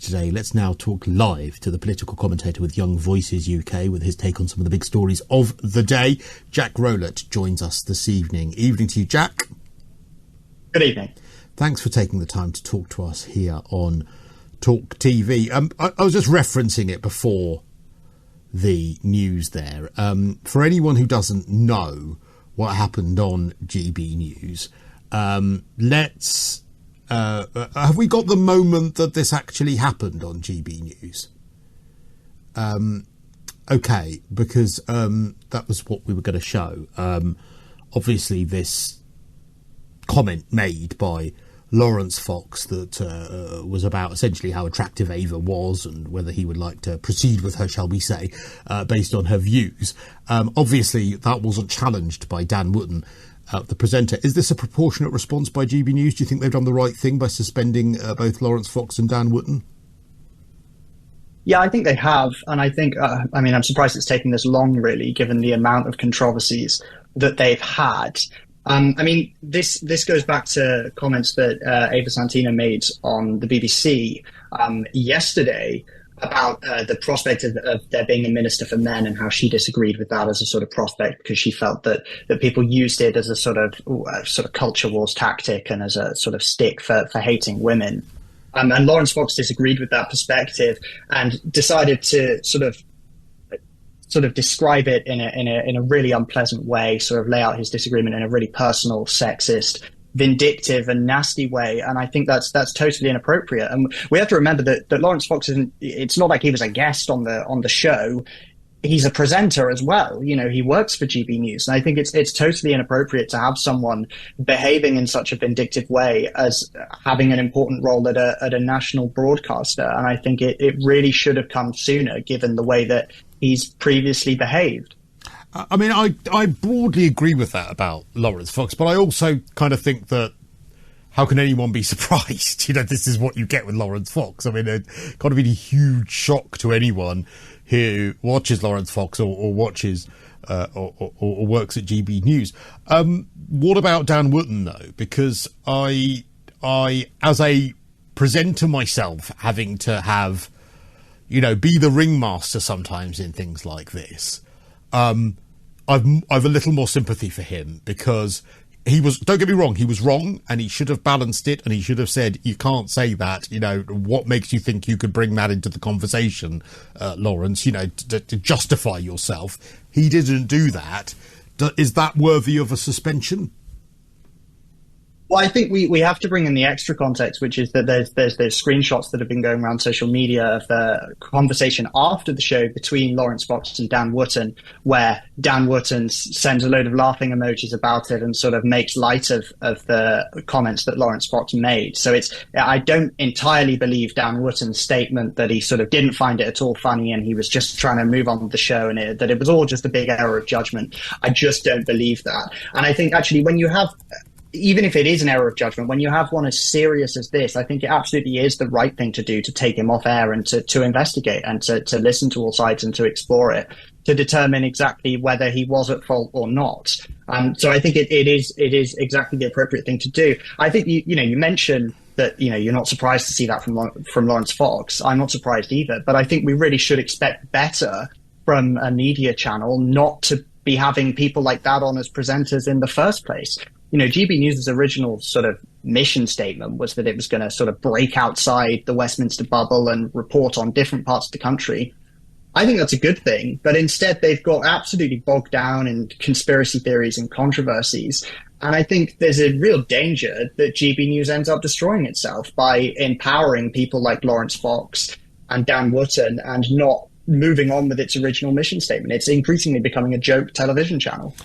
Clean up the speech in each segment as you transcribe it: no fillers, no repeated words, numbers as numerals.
today. Let's now talk live to the political commentator with Young Voices UK with his take on some of the big stories of the day. Jack Rowlett joins us this evening. Evening to you, Jack. Good evening. Thanks for taking the time to talk to us here on Talk TV. I was just referencing it before the news there. For anyone who doesn't know what happened on GB News, have we got the moment that this actually happened on GB News? Okay, because that was what we were going to show. Obviously, this comment made by Lawrence Fox that was about essentially how attractive Ava was and whether he would like to proceed with her, shall we say, based on her views. Obviously, that wasn't challenged by Dan Wootton, the presenter. Is this a proportionate response by GB News? Do you think they've done the right thing by suspending both Lawrence Fox and Dan Wootton? Yeah, I think they have. And I think, I'm surprised it's taken this long, really, given the amount of controversies that they've had. This goes back to comments that Ava Santino made on the BBC yesterday about the prospect of there being a minister for men and how she disagreed with that as a sort of prospect because she felt that people used it as a sort of culture wars tactic and as a sort of stick for hating women. And Lawrence Fox disagreed with that perspective and decided to sort of describe it in a really unpleasant way, sort of lay out his disagreement in a really personal, sexist, vindictive and nasty way. And I think that's totally inappropriate. And we have to remember that Lawrence Fox it's not like he was a guest on the show. He's a presenter as well. You know, he works for GB News. And I think it's totally inappropriate to have someone behaving in such a vindictive way as having an important role at a national broadcaster. And I think it really should have come sooner, given the way that he's previously behaved. I broadly agree with that about Lawrence Fox, but I also kind of think that how can anyone be surprised? You know, this is what you get with Lawrence Fox. I mean, it's got to be a huge shock to anyone who watches Lawrence Fox or watches or works at GB News. What about Dan Wootton, though? Because I, as a presenter myself, having to have, be the ringmaster sometimes in things like this, I've a little more sympathy for him because he was, don't get me wrong, he was wrong and he should have balanced it and he should have said, you can't say that, what makes you think you could bring that into the conversation, Lawrence, to justify yourself. He didn't do that. Is that worthy of a suspension? Well, I think we have to bring in the extra context, which is that there's screenshots that have been going around social media of the conversation after the show between Lawrence Fox and Dan Wootton, where Dan Wootton sends a load of laughing emojis about it and sort of makes light of the comments that Lawrence Fox made. So I don't entirely believe Dan Wootton's statement that he sort of didn't find it at all funny and he was just trying to move on with the show and that it was all just a big error of judgment. I just don't believe that. And I think actually when you have, even if it is an error of judgment, when you have one as serious as this, I think it absolutely is the right thing to do to take him off air and to investigate and to listen to all sides and to explore it, to determine exactly whether he was at fault or not. So I think it is exactly the appropriate thing to do. I think, you mentioned that, you're not surprised to see that from Lawrence Fox. I'm not surprised either, but I think we really should expect better from a media channel not to be having people like that on as presenters in the first place. GB News' original sort of mission statement was that it was going to sort of break outside the Westminster bubble and report on different parts of the country. I think that's a good thing, but instead they've got absolutely bogged down in conspiracy theories and controversies. And I think there's a real danger that GB News ends up destroying itself by empowering people like Lawrence Fox and Dan Wootton and not moving on with its original mission statement. It's increasingly becoming a joke television channel.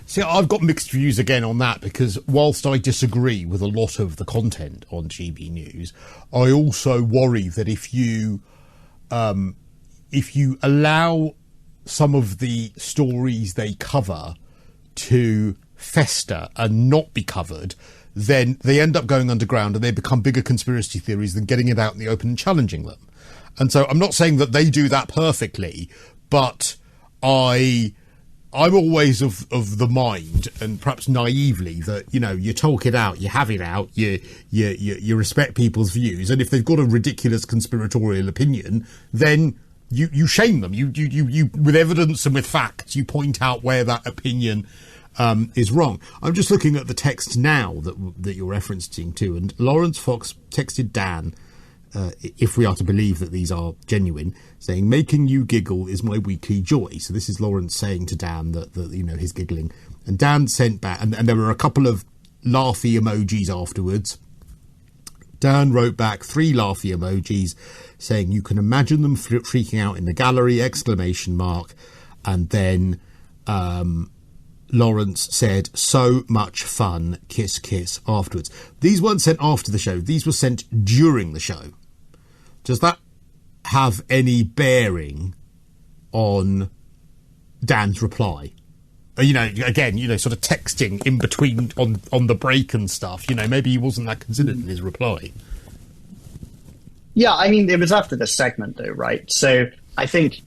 See, I've got mixed views again on that because whilst I disagree with a lot of the content on GB News, I also worry that if you allow some of the stories they cover to fester and not be covered, then they end up going underground and they become bigger conspiracy theories than getting it out in the open and challenging them. And so I'm not saying that they do that perfectly, but I I'm always of the mind, and perhaps naively, that, you talk it out, you have it out, you respect people's views, and if they've got a ridiculous conspiratorial opinion, then you shame them. You with evidence and with facts, you point out where that opinion is wrong. I'm just looking at the text now that you're referencing to, and Lawrence Fox texted Dan, if we are to believe that these are genuine, saying, "Making you giggle is my weekly joy." So this is Lawrence saying to Dan that he's giggling. And Dan sent back, and there were a couple of laughy emojis afterwards. Dan wrote back 3 laughy emojis saying, "You can imagine them freaking out in the gallery!" ! And then Lawrence said, "So much fun, kiss, kiss," afterwards. These weren't sent after the show. These were sent during the show. Does that have any bearing on Dan's reply? Again, sort of texting in between on the break and stuff. Maybe he wasn't that considered in his reply. Yeah, I mean, it was after the segment, though, right? So I think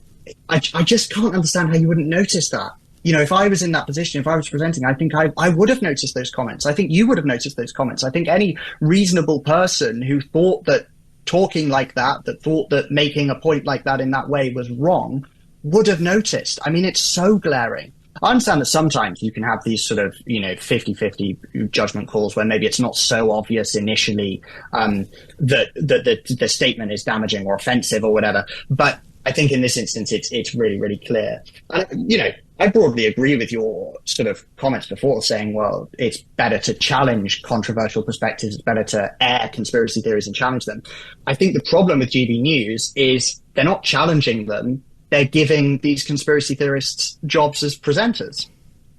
I just can't understand how you wouldn't notice that. If I was in that position, if I was presenting, I think I would have noticed those comments. I think you would have noticed those comments. I think any reasonable person who thought that talking like that thought that making a point like that in that way was wrong, would have noticed. I mean, it's so glaring. I understand that sometimes you can have these sort of, 50-50 judgment calls where maybe it's not so obvious initially that the statement is damaging or offensive or whatever. But I think in this instance, it's really, really clear. And, I broadly agree with your sort of comments before, saying, well, it's better to challenge controversial perspectives. It's better to air conspiracy theories and challenge them. I think the problem with GB News is they're not challenging them. They're giving these conspiracy theorists jobs as presenters.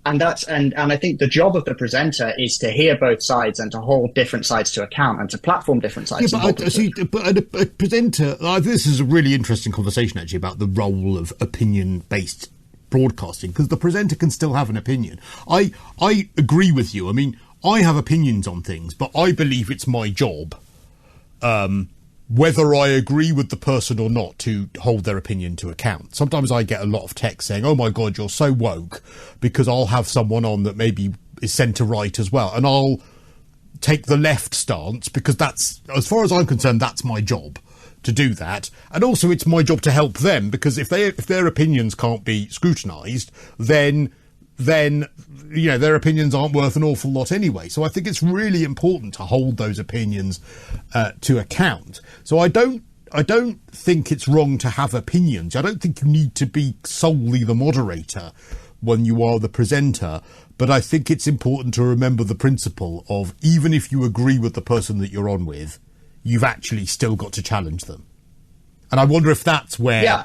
And I think the job of the presenter is to hear both sides and to hold different sides to account and to platform different sides. Yeah, but a presenter, this is a really interesting conversation actually about the role of opinion-based broadcasting, because the presenter can still have an opinion. I agree with you. I mean, I have opinions on things, but I believe it's my job, whether I agree with the person or not, to hold their opinion to account. Sometimes I get a lot of text saying, "Oh my God, you're so woke," because I'll have someone on that maybe is centre-right as well, and I'll take the left stance because that's, as far as I'm concerned, that's my job to do that. And also it's my job to help them, because if their opinions can't be scrutinised, then their opinions aren't worth an awful lot anyway. So I think it's really important to hold those opinions to account. So I don't think it's wrong to have opinions. I don't think you need to be solely the moderator when you are the presenter. But I think it's important to remember the principle of, even if you agree with the person that you're on with, you've actually still got to challenge them. And I wonder if that's where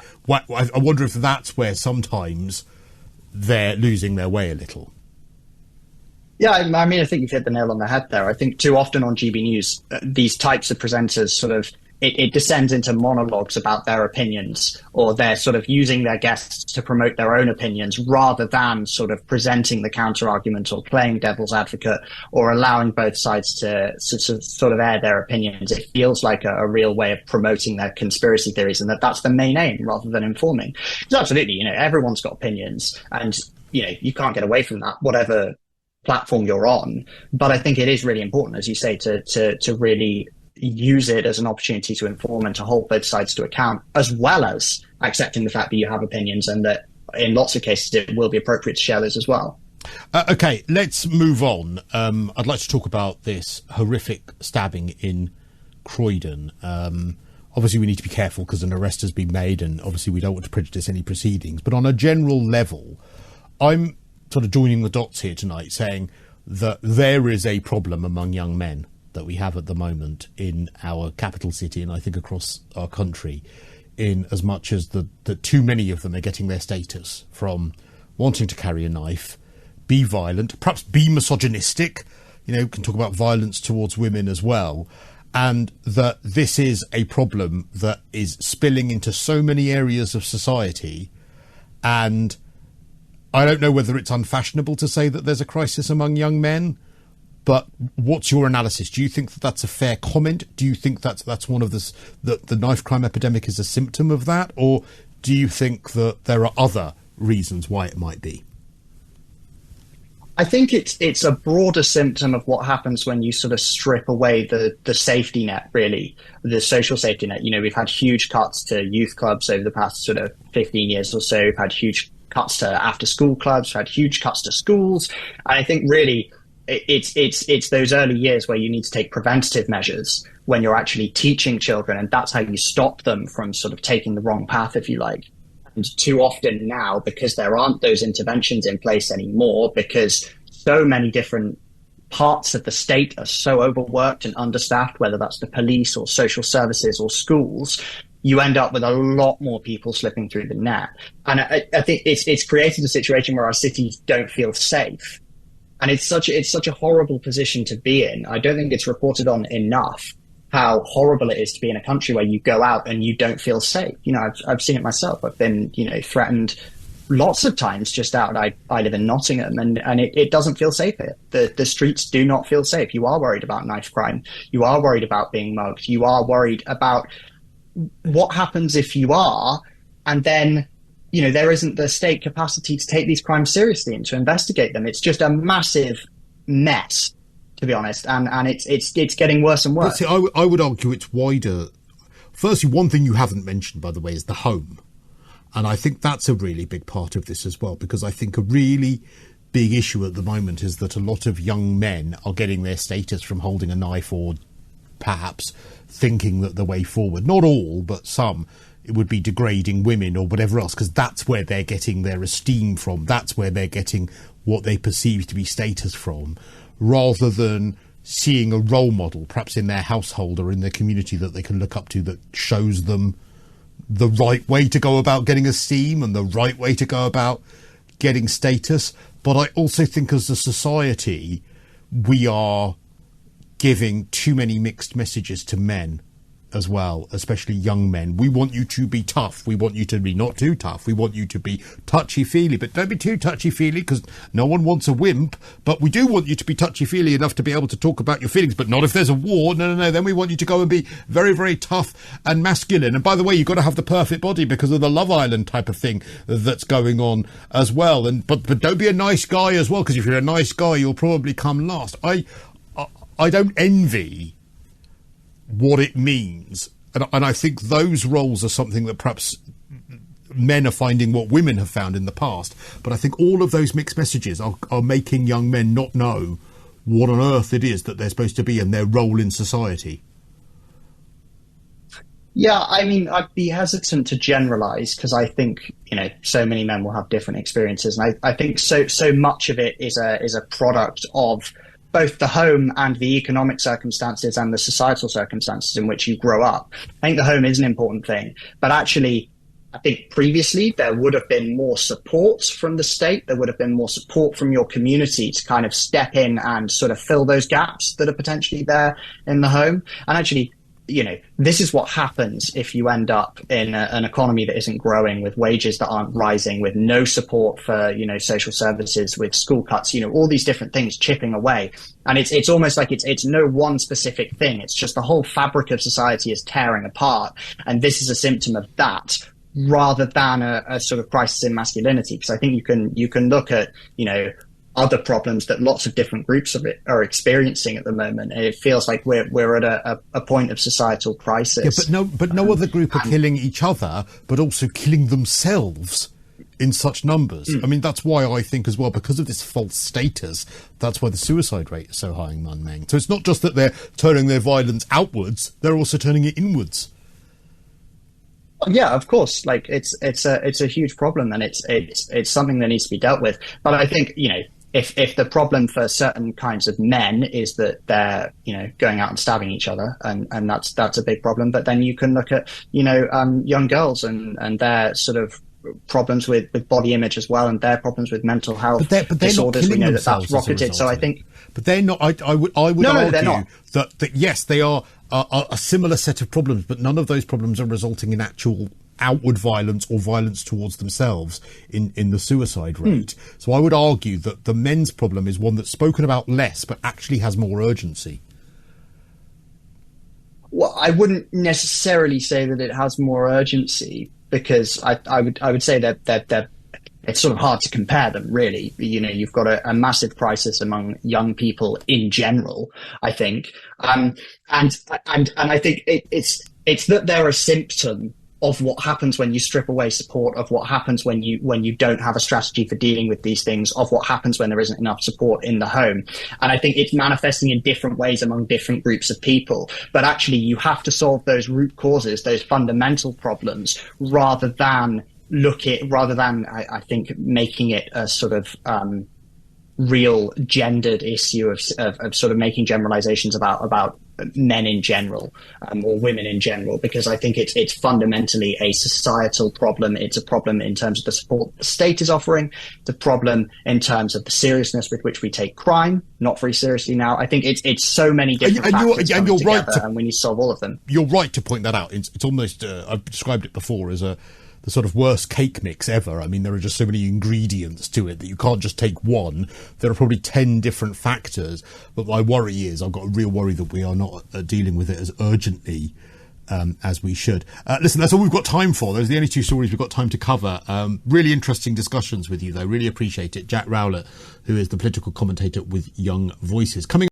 sometimes they're losing their way a little. Yeah, I mean, I think you've hit the nail on the head there. I think too often on GB News, these types of presenters sort of, it descends into monologues about their opinions, or they're sort of using their guests to promote their own opinions rather than sort of presenting the counter argument or playing devil's advocate or allowing both sides to sort of air their opinions. It feels like a real way of promoting their conspiracy theories, and that's the main aim rather than informing. Because absolutely, everyone's got opinions, and, you can't get away from that, whatever platform you're on. But I think it is really important, as you say, to really use it as an opportunity to inform and to hold both sides to account, as well as accepting the fact that you have opinions and that in lots of cases it will be appropriate to share those as well. Okay, let's move on. I'd like to talk about this horrific stabbing in Croydon. Obviously we need to be careful because an arrest has been made, and obviously we don't want to prejudice any proceedings. But on a general level, I'm sort of joining the dots here tonight, saying that there is a problem among young men that we have at the moment in our capital city, and I think across our country, in as much as that too many of them are getting their status from wanting to carry a knife, be violent, perhaps be misogynistic, we can talk about violence towards women as well, and that this is a problem that is spilling into so many areas of society. And I don't know whether it's unfashionable to say that there's a crisis among young men, but what's your analysis? Do you think that that's a fair comment? Do you think that's one of the knife crime epidemic is a symptom of that? Or do you think that there are other reasons why it might be? I think it's a broader symptom of what happens when you sort of strip away the safety net, really, the social safety net. You know, we've had huge cuts to youth clubs over the past sort of 15 years or so. We've had huge cuts to after school clubs, we've had huge cuts to schools. And I think really it's those early years where you need to take preventative measures when you're actually teaching children, and that's how you stop them from sort of taking the wrong path, if you like. And too often now, because there aren't those interventions in place anymore, because so many different parts of the state are so overworked and understaffed, whether that's the police or social services or schools, you end up with a lot more people slipping through the net. And I think it's created a situation where our cities don't feel safe. And it's such a horrible position to be in. I don't think it's reported on enough how horrible it is to be in a country where you go out and you don't feel safe. You know, I've seen it myself. I've been, you know, threatened lots of times just out. I live in Nottingham, and it doesn't feel safe here. The streets do not feel safe. You are worried about knife crime. You are worried about being mugged. You are worried about what happens if you are, and then, you know, there isn't the state capacity to take these crimes seriously and to investigate them. It's just a massive mess, to be honest, and it's getting worse and worse. See, I would argue it's wider. Firstly, one thing you haven't mentioned, by the way, is the home. And I think that's a really big part of this as well, because I think a really big issue at the moment is that a lot of young men are getting their status from holding a knife, or perhaps thinking that the way forward, not all, but some, it would be degrading women or whatever else, because that's where they're getting their esteem from. That's where they're getting what they perceive to be status from, rather than seeing a role model, perhaps in their household or in their community, that they can look up to, that shows them the right way to go about getting esteem and the right way to go about getting status. But I also think as a society, we are giving too many mixed messages to men as well, especially young men. We want you to be tough. We want you to be not too tough. We want you to be touchy-feely, but don't be too touchy-feely, because no one wants a wimp. But we do want you to be touchy-feely enough to be able to talk about your feelings, but not if there's a war. No. Then we want you to go and be very, very tough and masculine. And by the way, you've got to have the perfect body because of the Love Island type of thing that's going on as well. And but don't be a nice guy as well, because if you're a nice guy, you'll probably come last. I don't envy what it means, and I think those roles are something that perhaps men are finding what women have found in the past. But I think all of those mixed messages are making young men not know what on earth it is that they're supposed to be and their role in society. Yeah, I mean, I'd be hesitant to generalize, because I think, you know, so many men will have different experiences, and I think so much of it is a product of both the home and the economic circumstances and the societal circumstances in which you grow up. I think the home is an important thing, but actually, I think previously there would have been more support from the state. There would have been more support from your community to kind of step in and sort of fill those gaps that are potentially there in the home. And actually, you know, this is what happens if you end up in an economy that isn't growing, with wages that aren't rising, with no support for, you know, social services, with school cuts, you know, all these different things chipping away. And it's almost like it's no one specific thing. It's just the whole fabric of society is tearing apart. And this is a symptom of that, rather than a sort of crisis in masculinity. Because I think you can look at, you know, other problems that lots of different groups of it are experiencing at the moment. And it feels like we're at a point of societal crisis. Yeah, but no other group are killing each other, but also killing themselves in such numbers. I mean, that's why I think as well, because of this false status, that's why the suicide rate is so high among men. So it's not just that they're turning their violence outwards, they're also turning it inwards. Yeah, of course. Like it's a huge problem, and it's something that needs to be dealt with. But I think, you know, if the problem for certain kinds of men is that they're, you know, going out and stabbing each other, and that's a big problem. But then you can look at, you know, young girls and their sort of problems with body image as well, and their problems with mental health disorders. We know that's rocketed. So I think, but they're not. I would argue that yes, they are a similar set of problems, but none of those problems are resulting in actual outward violence or violence towards themselves in the suicide rate. So I would argue that the men's problem is one that's spoken about less, but actually has more urgency. Well, I wouldn't necessarily say that it has more urgency, because I would say that they're it's sort of hard to compare them, really. You know, you've got a massive crisis among young people in general, I think, and I think it's that they're a symptom of what happens when you strip away support, of what happens when you don't have a strategy for dealing with these things, of what happens when there isn't enough support in the home. And I think it's manifesting in different ways among different groups of people. But actually, you have to solve those root causes, those fundamental problems, rather than I think making it a sort of real gendered issue of sort of making generalizations about men in general, or women in general, because I think it's fundamentally a societal problem. It's a problem in terms of the support the state is offering, the problem in terms of the seriousness with which we take crime, not very seriously now. I think it's so many different factors coming together, and we need to solve all of them. You're right to point that out. It's almost, I've described it before as the sort of worst cake mix ever. I mean, there are just so many ingredients to it that you can't just take one. There are probably 10 different factors. But my worry is, I've got a real worry that we are not dealing with it as urgently as we should. Listen, that's all we've got time for. Those are the only two stories we've got time to cover. Really interesting discussions with you, though. Really appreciate it. Jack Rowlett, who is the political commentator with Young Voices. Coming